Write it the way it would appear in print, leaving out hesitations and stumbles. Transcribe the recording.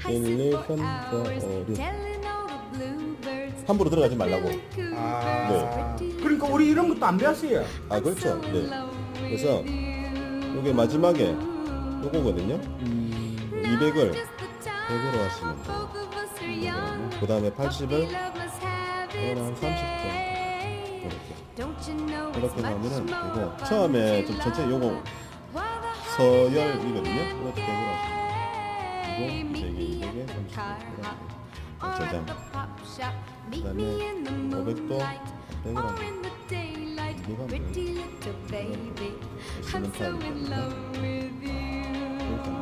1, 2, 3, 4, 5, 6 함부로 들어가지 말라고. 아, 그러니까 우리 이런 것도 안 배웠어요. 아 그렇죠. 네. 그래서 이게 마지막에 요거거든요. 200을 100으로 하시면 돼요. 그 다음에 80을 한 30분 이렇게 하면은 되고, 처음에 좀 전체 요거 서열이거든요. 이렇게 100으로 하시면 돼요. 그리고 이제 이게 200에 30분 저장. 그 다음에 500도 100으로 하시면 이게가 뭐예요? 시멘트 하기 때문에 이렇게 합니다.